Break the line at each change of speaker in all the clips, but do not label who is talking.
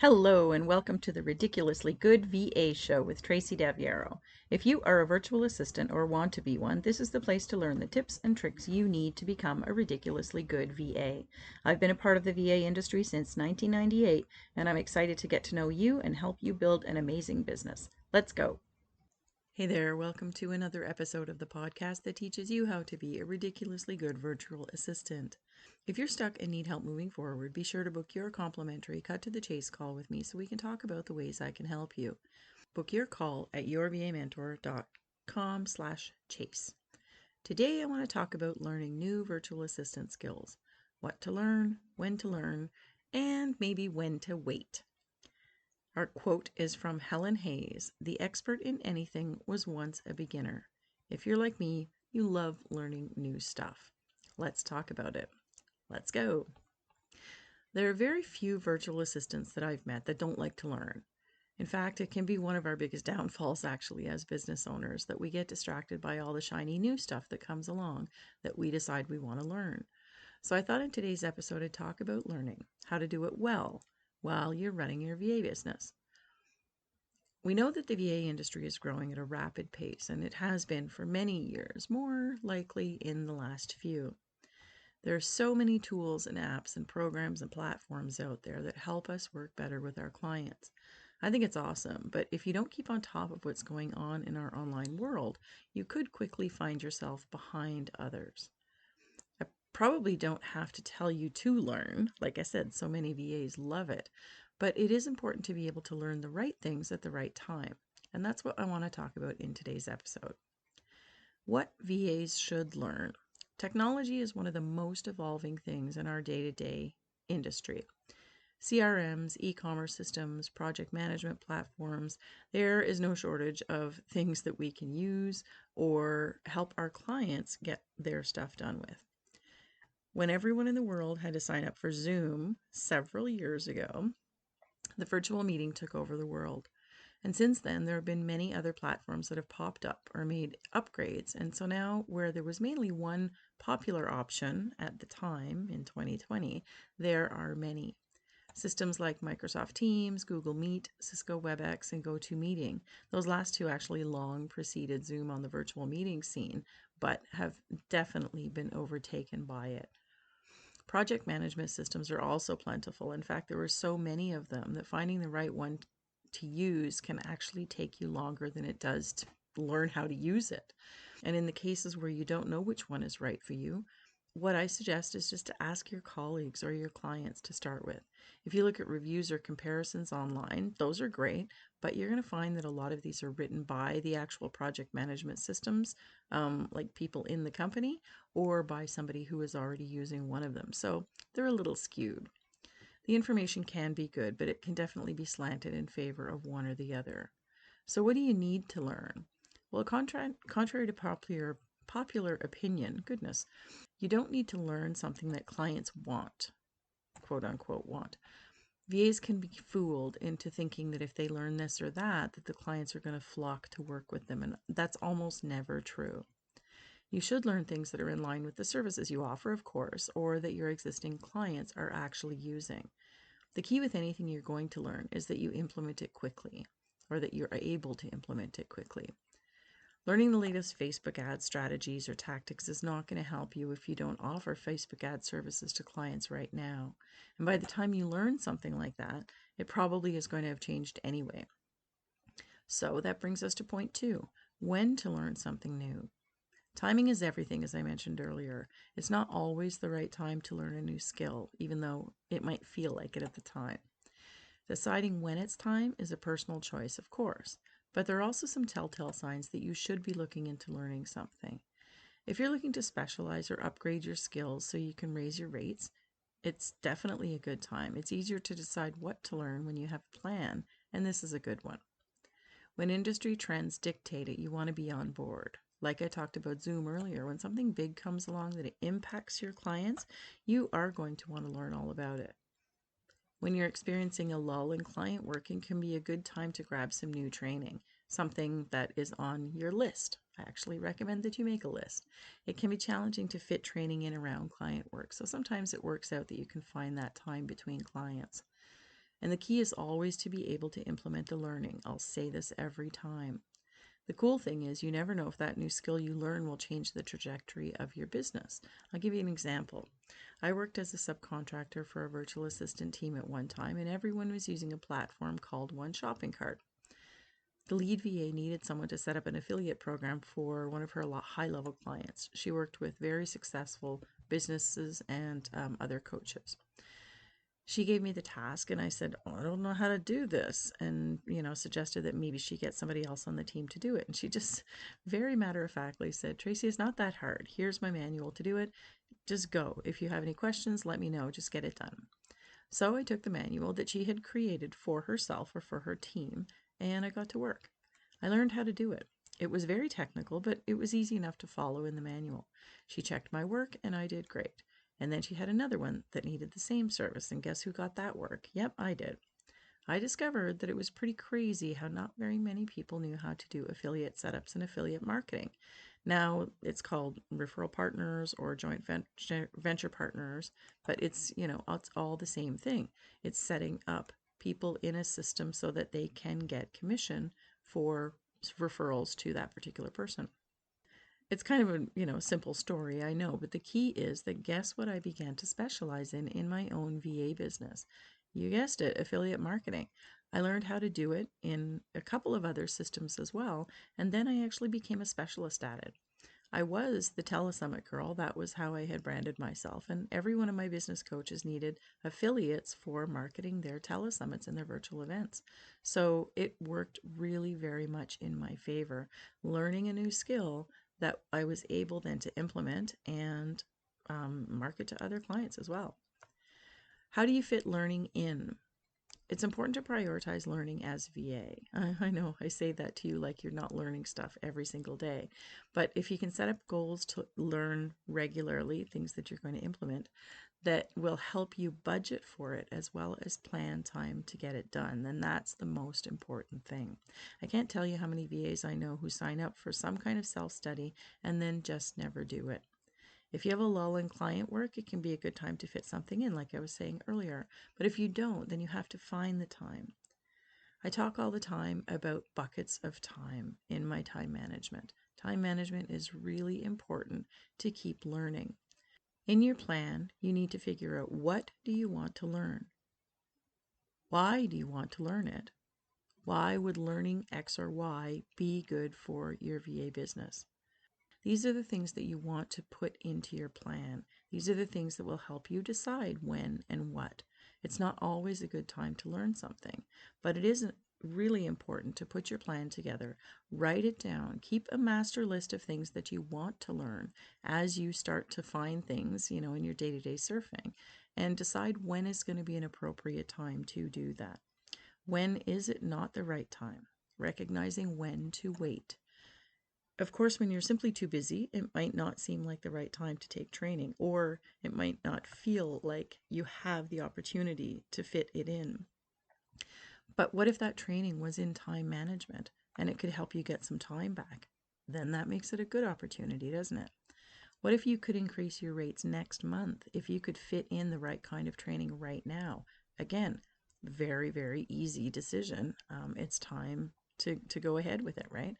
Hello and welcome to the Ridiculously Good VA Show with Tracy Daviero. If you are a virtual assistant or want to be one, this is the place to learn the tips and tricks you need to become a ridiculously good VA. I've been a part of the VA industry since 1998, and I'm excited to get to know you and help you build an amazing business. Let's go. Hey there, welcome to another episode of the podcast that teaches you how to be a ridiculously good virtual assistant. If you're stuck and need help moving forward, be sure to book your complimentary cut to the chase call with me so we can talk about the ways I can help you. Book your call at yourvamentor.com/chase. Today I want to talk about learning new virtual assistant skills, what to learn, and maybe when to wait. Our quote is from Helen Hayes. "The expert in anything was once a beginner. If you're like me, you love learning new stuff." Let's talk about it. Let's go. There are very few virtual assistants that I've met that don't like to learn. In fact, it can be one of our biggest downfalls actually as business owners that we get distracted by all the shiny new stuff that comes along that we decide we want to learn. So I thought in today's episode I'd talk about learning, how to do it well while you're running your VA business. We know that the VA industry is growing at a rapid pace, and it has been for many years, more likely in the last few. There are so many tools and apps and programs and platforms out there that help us work better with our clients. I think it's awesome, but if you don't keep on top of what's going on in our online world, you could quickly find yourself behind others. I probably don't have to tell you to learn. Like I said, so many VAs love it, but it is important to be able to learn the right things at the right time. And that's what I want to talk about in today's episode. What VAs should learn. Technology is one of the most evolving things in our day-to-day industry. CRMs, e-commerce systems, project management platforms, there is no shortage of things that we can use or help our clients get their stuff done with. When everyone in the world had to sign up for Zoom several years ago, the virtual meeting took over the world. And since then, there have been many other platforms that have popped up or made upgrades. And so now, where there was mainly one popular option at the time in 2020, there are many. Systems like Microsoft Teams, Google Meet, Cisco WebEx, and GoToMeeting. Those last two actually long preceded Zoom on the virtual meeting scene, but have definitely been overtaken by it. Project management systems are also plentiful. In fact, there were so many of them that finding the right one to use can actually take you longer than it does to learn how to use it. And in the cases where you don't know which one is right for you, what I suggest is just to ask your colleagues or your clients to start with. If you look at reviews or comparisons online, those are great, but you're going to find that a lot of these are written by the actual project management systems, like people in the company, or by somebody who is already using one of them. So they're a little skewed. The information can be good, but it can definitely be slanted in favor of one or the other. So what do you need to learn? Well, contrary to popular opinion, you don't need to learn something that clients want, quote unquote want. VAs can be fooled into thinking that if they learn this or that the clients are going to flock to work with them, and that's almost never true. You should learn things that are in line with the services you offer, of course, or that your existing clients are actually using. The key with anything you're going to learn is that you implement it quickly, or that you're able to implement it quickly. Learning the latest Facebook ad strategies or tactics is not going to help you if you don't offer Facebook ad services to clients right now. And by the time you learn something like that, it probably is going to have changed anyway. So that brings us to point 2, when to learn something new. Timing is everything, as I mentioned earlier. It's not always the right time to learn a new skill, even though it might feel like it at the time. Deciding when it's time is a personal choice, of course, but there are also some telltale signs that you should be looking into learning something. If you're looking to specialize or upgrade your skills so you can raise your rates, it's definitely a good time. It's easier to decide what to learn when you have a plan, and this is a good one. When industry trends dictate it, you want to be on board. Like I talked about Zoom earlier, when something big comes along that it impacts your clients, you are going to want to learn all about it. When you're experiencing a lull in client work, it can be a good time to grab some new training, something that is on your list. I actually recommend that you make a list. It can be challenging to fit training in around client work, so sometimes it works out that you can find that time between clients. And the key is always to be able to implement the learning. I'll say this every time. The cool thing is you never know if that new skill you learn will change the trajectory of your business. I'll give you an example. I worked as a subcontractor for a virtual assistant team at one time, and everyone was using a platform called One Shopping Cart. The lead VA needed someone to set up an affiliate program for one of her high-level clients. She worked with very successful businesses and other coaches. She gave me the task and I said, oh, I don't know how to do this. And, suggested that maybe she get somebody else on the team to do it. And she just very matter-of-factly said, Tracy, it's not that hard. Here's my manual to do it. Just go. If you have any questions, let me know. Just get it done. So I took the manual that she had created for herself or for her team, and I got to work. I learned how to do it. It was very technical, but it was easy enough to follow in the manual. She checked my work, and I did great. And then she had another one that needed the same service, and guess who got that work? Yep, I did. I discovered that it was pretty crazy how not very many people knew how to do affiliate setups and affiliate marketing. Now it's called referral partners or joint venture partners, but it's all the same thing. It's setting up people in a system so that they can get commission for referrals to that particular person. It's kind of a simple story, I know, but the key is that guess what I began to specialize in my own VA business. You guessed it, affiliate marketing. I learned how to do it in a couple of other systems as well, and then I actually became a specialist at it. I was the telesummit girl. That was how I had branded myself, and every one of my business coaches needed affiliates for marketing their telesummits and their virtual events. So it worked really very much in my favor. Learning a new skill that I was able then to implement and market to other clients as well. How do you fit learning in? It's important to prioritize learning as VA. I know I say that to you like you're not learning stuff every single day, but if you can set up goals to learn regularly, things that you're going to implement, that will help you budget for it as well as plan time to get it done, then that's the most important thing. I can't tell you how many VAs I know who sign up for some kind of self-study and then just never do it. If you have a lull in client work, it can be a good time to fit something in, like I was saying earlier. But if you don't, then you have to find the time. I talk all the time about buckets of time in my time management. Time management is really important to keep learning. In your plan, you need to figure out, what do you want to learn? Why do you want to learn it? Why would learning X or Y be good for your VA business? These are the things that you want to put into your plan. These are the things that will help you decide when and what. It's not always a good time to learn something, but it is really important to put your plan together, write it down, keep a master list of things that you want to learn as you start to find things, in your day-to-day surfing, and decide when is going to be an appropriate time to do that. When is it not the right time? Recognizing when to wait. Of course, when you're simply too busy, it might not seem like the right time to take training, or it might not feel like you have the opportunity to fit it in. But what if that training was in time management and it could help you get some time back? Then that makes it a good opportunity, doesn't it? What if you could increase your rates next month if you could fit in the right kind of training right now? Again, very, very easy decision. It's time to go ahead with it, right?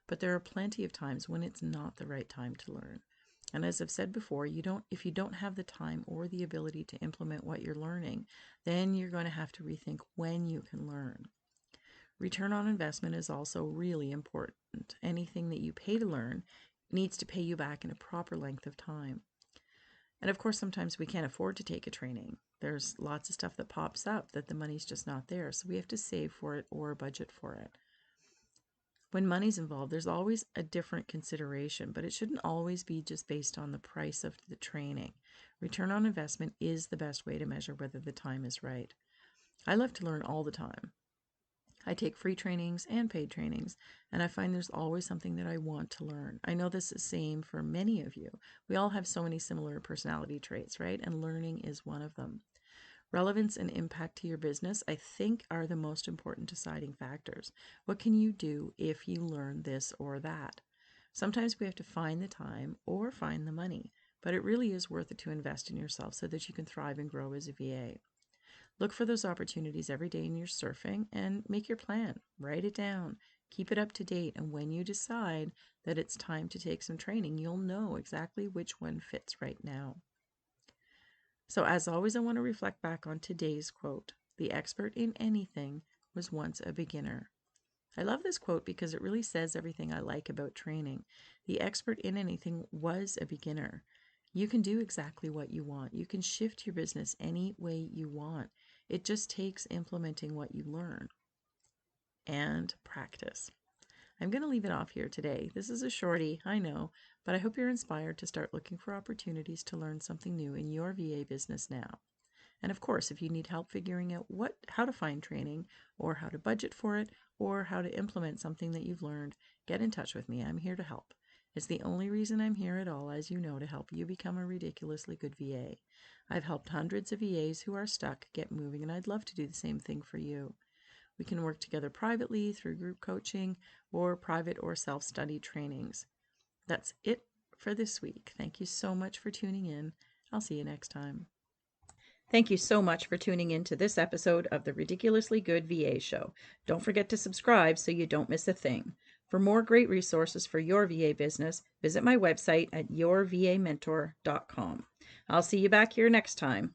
But there are plenty of times when it's not the right time to learn. And as I've said before, if you don't have the time or the ability to implement what you're learning, then you're going to have to rethink when you can learn. Return on investment is also really important. Anything that you pay to learn needs to pay you back in a proper length of time. And of course, sometimes we can't afford to take a training. There's lots of stuff that pops up that the money's just not there. So we have to save for it or budget for it. When money's involved, there's always a different consideration, but it shouldn't always be just based on the price of the training. Return on investment is the best way to measure whether the time is right. I love to learn all the time. I take free trainings and paid trainings, and I find there's always something that I want to learn. I know this is the same for many of you. We all have so many similar personality traits, right? And learning is one of them. Relevance and impact to your business, I think, are the most important deciding factors. What can you do if you learn this or that? Sometimes we have to find the time or find the money, but it really is worth it to invest in yourself so that you can thrive and grow as a VA. Look for those opportunities every day in your surfing and make your plan. Write it down. Keep it up to date. And when you decide that it's time to take some training, you'll know exactly which one fits right now. So, as always, I want to reflect back on today's quote. The expert in anything was once a beginner. I love this quote because it really says everything I like about training. The expert in anything was a beginner. You can do exactly what you want. You can shift your business any way you want. It just takes implementing what you learn and practice. I'm going to leave it off here today. This is a shorty, I know, but I hope you're inspired to start looking for opportunities to learn something new in your VA business now. And of course, if you need help figuring out how to find training or how to budget for it or how to implement something that you've learned, get in touch with me. I'm here to help. It's the only reason I'm here at all, as you know, to help you become a ridiculously good VA. I've helped hundreds of VAs who are stuck get moving, and I'd love to do the same thing for you. We can work together privately through group coaching or private or self-study trainings. That's it for this week. Thank you so much for tuning in. I'll see you next time. Thank you so much for tuning in to this episode of the Ridiculously Good VA Show. Don't forget to subscribe so you don't miss a thing. For more great resources for your VA business, visit my website at yourvamentor.com. I'll see you back here next time.